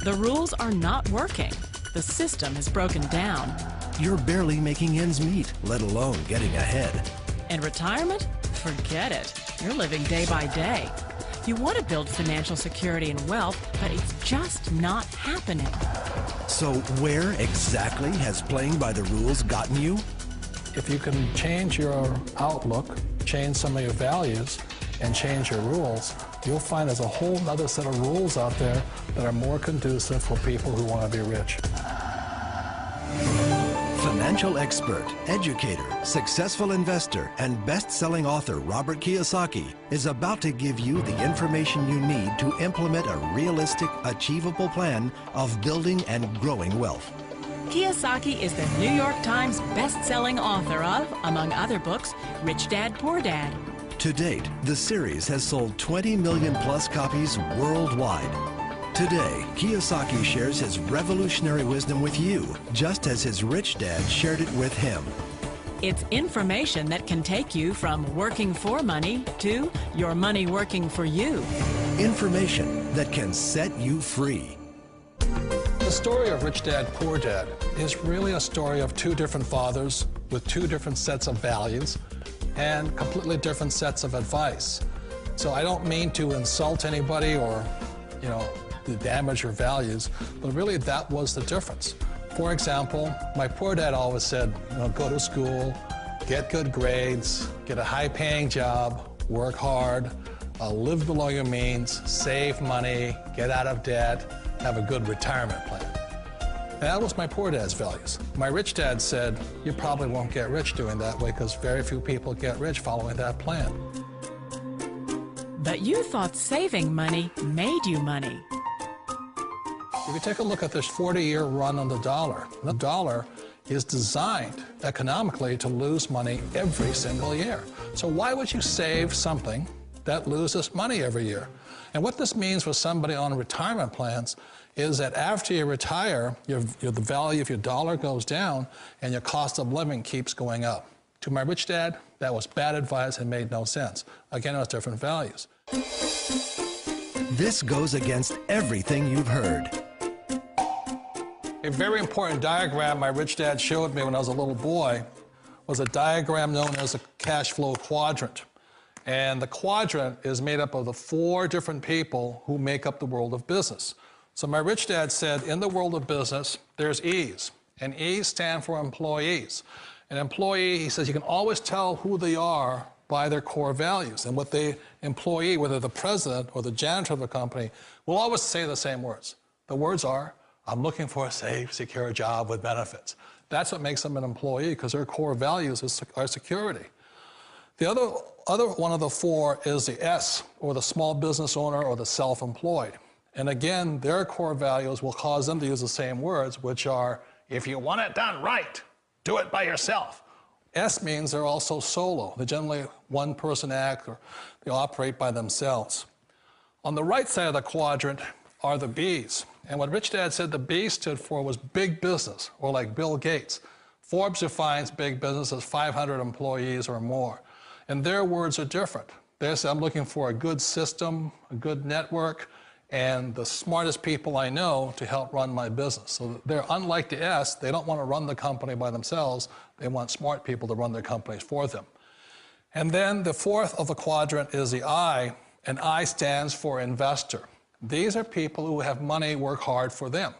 The rules are not working. The system is broken down. You're barely making ends meet, let alone getting ahead. And retirement? Forget it. You're living day by day. You want to build financial security and wealth, but it's just not happening. So where exactly has playing by the rules gotten you? If you can change your outlook, change some of your values, and change your rules, you'll find there's a whole other set of rules out there that are more conducive for people who want to be rich. Financial expert, educator, successful investor, and best-selling author Robert Kiyosaki is about to give you the information you need to implement a realistic, achievable plan of building and growing wealth. Kiyosaki is the New York Times best-selling author of, among other books, Rich Dad, Poor Dad. To date, the series has sold 20 million plus copies worldwide. Today, Kiyosaki shares his revolutionary wisdom with you, just as his rich dad shared it with him. It's information that can take you from working for money to your money working for you. Information that can set you free. The story of Rich Dad, Poor Dad is really a story of two different fathers with two different sets of values and completely different sets of advice. So I don't mean to insult anybody or, to damage your values, but really that was the difference. For example, my poor dad always said, go to school, get good grades, get a high-paying job, work hard, live below your means, save money, get out of debt, have a good retirement plan. And that was my poor dad's values. My rich dad said, you probably won't get rich doing that way because very few people get rich following that plan. But you thought saving money made you money. If you take a look at this 40-year run on the dollar is designed economically to lose money every single year. So why would you save something that loses money every year? And what this means for somebody on retirement plans is that after you retire, the value of your dollar goes down and your cost of living keeps going up. To my rich dad, that was bad advice and made no sense. Again, it was different values. This goes against everything you've heard. A very important diagram my rich dad showed me when I was a little boy was a diagram known as a cash flow quadrant. And the quadrant is made up of the 4 different people who make up the world of business. So my rich dad said, in the world of business, there's E's, and E's stand for employees. An employee, he says, you can always tell who they are by their core values. And what the employee, whether the president or the janitor of the company, will always say the same words. The words are, I'm looking for a safe, secure job with benefits. That's what makes them an employee, because their core values are security. The other one of the 4 is the S, or the small business owner or the self-employed. And again, their core values will cause them to use the same words, which are, if you want it done right, do it by yourself. S means they're also solo. They're generally one-person act, or they operate by themselves. On the right side of the quadrant are the B's. And what Rich Dad said the B stood for was big business, or like Bill Gates. Forbes defines big business as 500 employees or more. And their words are different. They say, I'm looking for a good system, a good network, and the smartest people I know to help run my business. So they're unlike the S. They don't want to run the company by themselves. They want smart people to run their companies for them. And then the 4th of the quadrant is the I, and I stands for investor. These are people who have money work hard for them.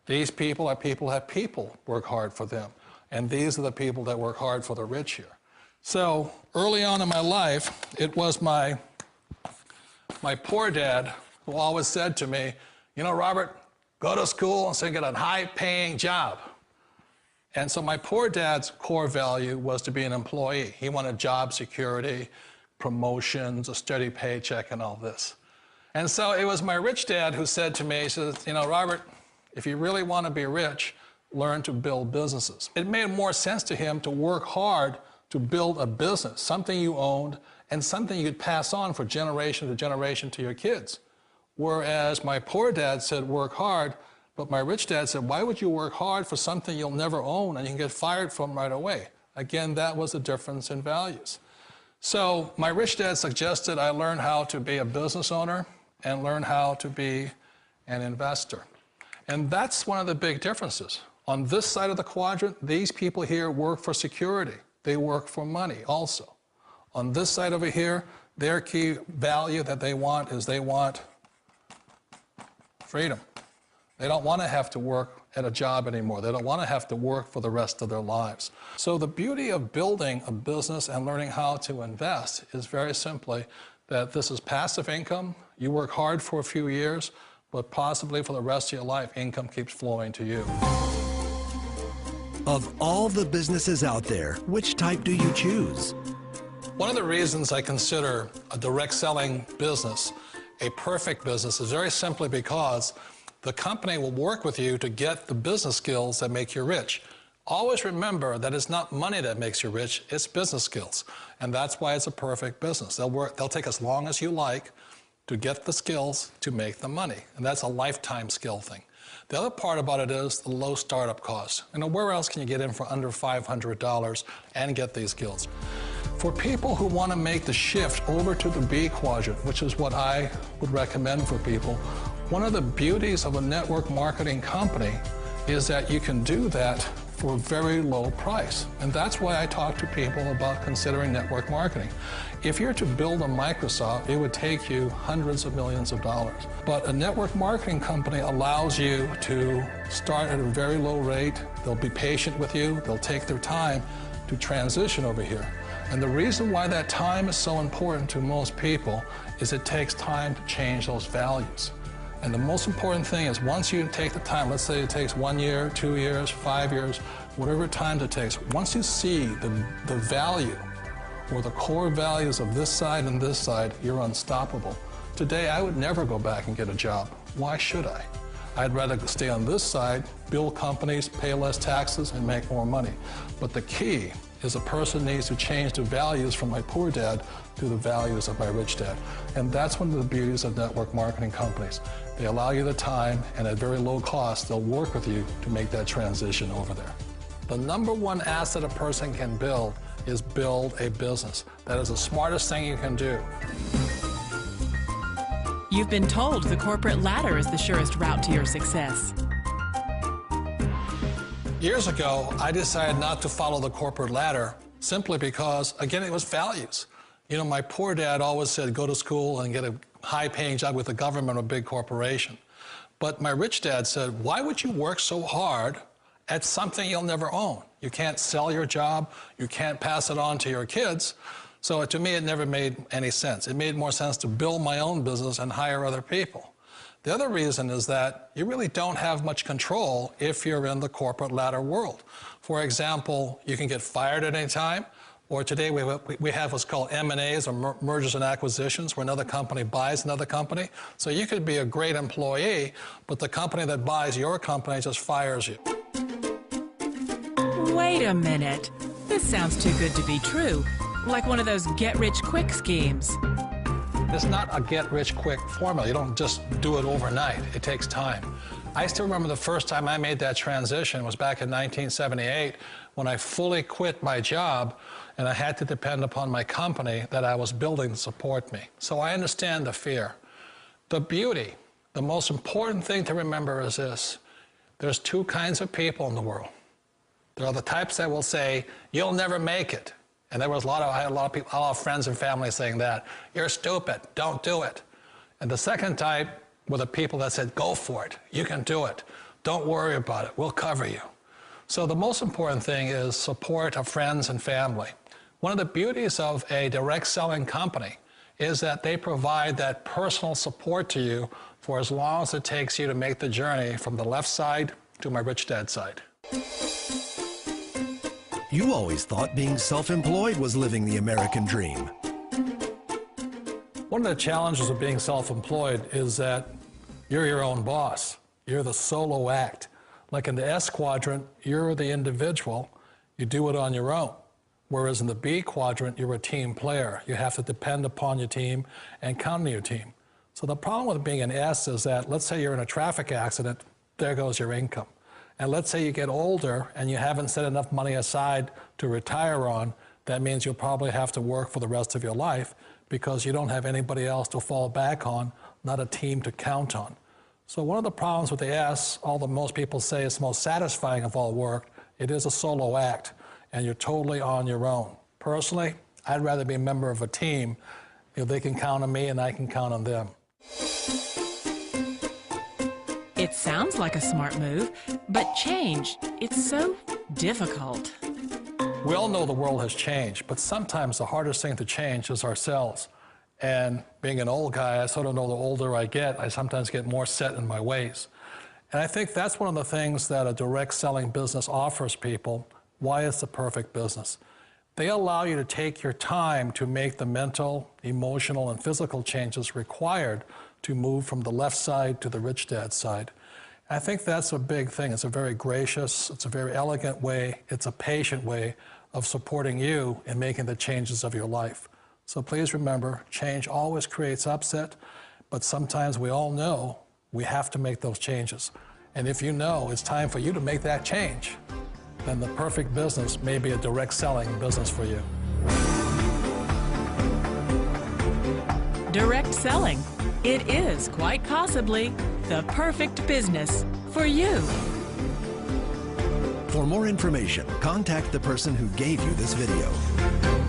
These people are people who have people work hard for them. And these are the people that work hard for the rich here. So early on in my life, it was my poor dad who always said to me, Robert, go to school and so get a high-paying job. And so my poor dad's core value was to be an employee. He wanted job security, promotions, a steady paycheck, and all this. And so it was my rich dad who said to me, he says, Robert, if you really want to be rich, learn to build businesses. It made more sense to him to work hard to build a business, something you owned, and something you could pass on for generation to generation to your kids. Whereas my poor dad said, work hard, but my rich dad said, why would you work hard for something you'll never own and you can get fired from right away? Again, that was the difference in values. So my rich dad suggested I learn how to be a business owner and learn how to be an investor. And that's one of the big differences. On this side of the quadrant, these people here work for security. They work for money also. On this side over here, their key value that they want is they want freedom. They don't want to have to work at a job anymore. They don't want to have to work for the rest of their lives. So the beauty of building a business and learning how to invest is very simply that this is passive income. You work hard for a few years, but possibly for the rest of your life, income keeps flowing to you. Of all the businesses out there, which type do you choose? One of the reasons I consider a direct selling business a perfect business is very simply because the company will work with you to get the business skills that make you rich. Always remember that it's not money that makes you rich, it's business skills. And that's why it's a perfect business. They'll take as long as you like to get the skills to make the money. And that's a lifetime skill thing. The other part about it is the low startup cost. Where else can you get in for under $500 and get these skills? For people who want to make the shift over to the B quadrant, which is what I would recommend for people, one of the beauties of a network marketing company is that you can do that for a very low price. And that's why I talk to people about considering network marketing. If you're to build a Microsoft, it would take you hundreds of millions of dollars. But a network marketing company allows you to start at a very low rate. They'll be patient with you. They'll take their time to transition over here. And the reason why that time is so important to most people is it takes time to change those values. And the most important thing is once you take the time, let's say it takes 1 year, 2 years, 5 years, whatever time it takes, once you see the value or the core values of this side and this side, you're unstoppable. Today, I would never go back and get a job. Why should I? I'd rather stay on this side, build companies, pay less taxes, and make more money. But the key is a person needs to change the values from my poor dad to the values of my rich dad. And that's one of the beauties of network marketing companies. They allow you the time, and at very low cost, they'll work with you to make that transition over there. The number one asset a person can build is build a business. That is the smartest thing you can do. You've been told the corporate ladder is the surest route to your success. Years ago, I decided not to follow the corporate ladder simply because, again, it was values. My poor dad always said, go to school and get a high-paying job with the government or a big corporation. But my rich dad said, why would you work so hard at something you'll never own? You can't sell your job. You can't pass it on to your kids. So to me, it never made any sense. It made more sense to build my own business and hire other people. The other reason is that you really don't have much control if you're in the corporate ladder world. For example, you can get fired at any time, or today we have what's called M&As, or mergers and acquisitions, where another company buys another company. So you could be a great employee, but the company that buys your company just fires you. Wait a minute. This sounds too good to be true. Like one of those get-rich-quick schemes. It's not a get-rich-quick formula. You don't just do it overnight. It takes time. I still remember the first time I made that transition was back in 1978 when I fully quit my job and I had to depend upon my company that I was building to support me. So I understand the fear. The beauty, the most important thing to remember is this. There's two kinds of people in the world. There are the types that will say, you'll never make it. And I had a lot of people, a lot of friends and family saying that. You're stupid, don't do it. And the second type were the people that said, go for it, you can do it. Don't worry about it, we'll cover you. So the most important thing is support of friends and family. One of the beauties of a direct selling company is that they provide that personal support to you for as long as it takes you to make the journey from the left side to my rich dad side. You always thought being self-employed was living the American dream. One of the challenges of being self-employed is that you're your own boss. You're the solo act. Like in the S quadrant, you're the individual. You do it on your own. Whereas in the B quadrant, you're a team player. You have to depend upon your team and count on your team. So the problem with being an S is that, let's say you're in a traffic accident, there goes your income. And let's say you get older and you haven't set enough money aside to retire on, that means you'll probably have to work for the rest of your life because you don't have anybody else to fall back on, not a team to count on. So one of the problems with the S, although most people say it's the most satisfying of all work, it is a solo act, and you're totally on your own. Personally, I'd rather be a member of a team. They can count on me and I can count on them. It sounds like a smart move, but change, it's so difficult. We all know the world has changed, but sometimes the hardest thing to change is ourselves. And being an old guy, I sort of know the older I get, I sometimes get more set in my ways. And I think that's one of the things that a direct selling business offers people, why it's the perfect business. They allow you to take your time to make the mental, emotional, and physical changes required to move from the left side to the rich dad side. I think that's a big thing. It's a very gracious, it's a very elegant way, it's a patient way of supporting you in making the changes of your life. So please remember, change always creates upset, but sometimes we all know we have to make those changes. And if you know it's time for you to make that change, then the perfect business may be a direct selling business for you. Direct selling. It is quite possibly the perfect business for you. For more information, contact the person who gave you this video.